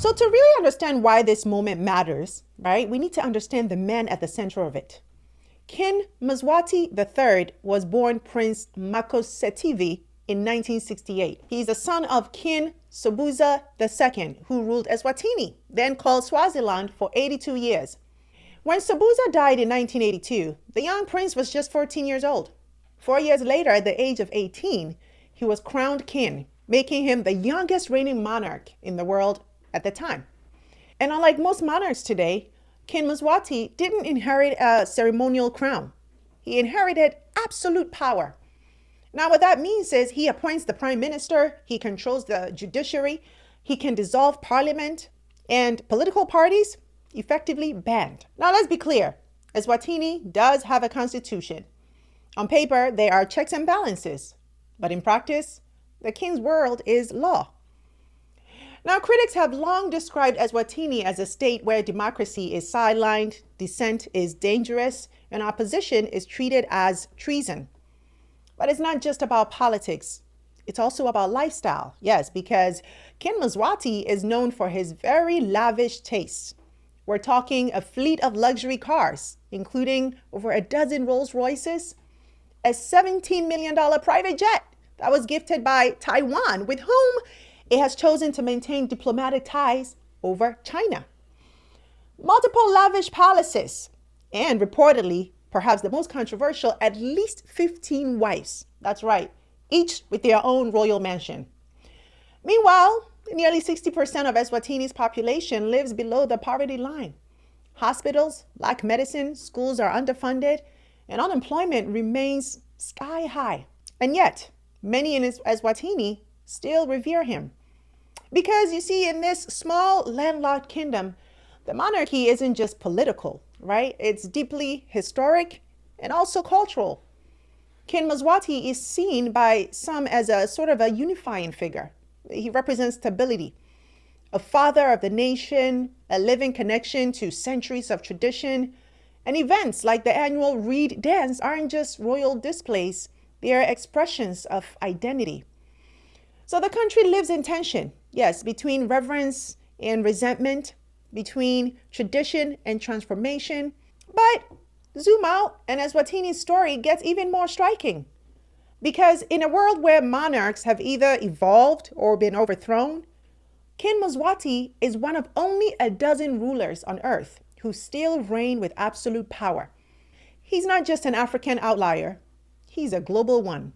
So to really understand why this moment matters, right, we need to understand the man at the center of it. King Mswati III was born Prince Makosetivi in 1968. He's the son of King Sobhuza II, who ruled Eswatini, then called Swaziland, for 82 years. When Sobhuza died in 1982, the young prince was just 14 years old. 4 years later, at the age of 18, he was crowned king, making him the youngest reigning monarch in the world at the time. And unlike most monarchs today, King Mswati didn't inherit a ceremonial crown. He inherited absolute power. Now, what that means is he appoints the prime minister, he controls the judiciary, he can dissolve parliament, and political parties effectively banned. Now, let's be clear. Eswatini does have a constitution. On paper, there are checks and balances, but in practice, the king's word is law. Now, critics have long described Eswatini as a state where democracy is sidelined, dissent is dangerous, and opposition is treated as treason. But it's not just about politics. It's also about lifestyle. Yes, because King Mswati is known for his very lavish tastes. We're talking a fleet of luxury cars, including over a dozen Rolls Royces, a $17 million private jet that was gifted by Taiwan, with whom it has chosen to maintain diplomatic ties over China. Multiple lavish palaces, and reportedly, perhaps the most controversial, at least 15 wives. That's right, each with their own royal mansion. Meanwhile, nearly 60% of Eswatini's population lives below the poverty line. Hospitals lack medicine, schools are underfunded, and unemployment remains sky high. And yet, many in Eswatini still revere him. Because you see, in this small landlocked kingdom, the monarchy isn't just political, right? It's deeply historic and also cultural. King Mswati is seen by some as a sort of a unifying figure. He represents stability, a father of the nation, a living connection to centuries of tradition. And events like the annual Reed Dance aren't just royal displays, they are expressions of identity. So the country lives in tension, yes, between reverence and resentment, between tradition and transformation. But zoom out, and Eswatini's story gets even more striking. Because in a world where monarchs have either evolved or been overthrown, King Mswati is one of only a dozen rulers on earth who still reign with absolute power. He's not just an African outlier, he's a global one.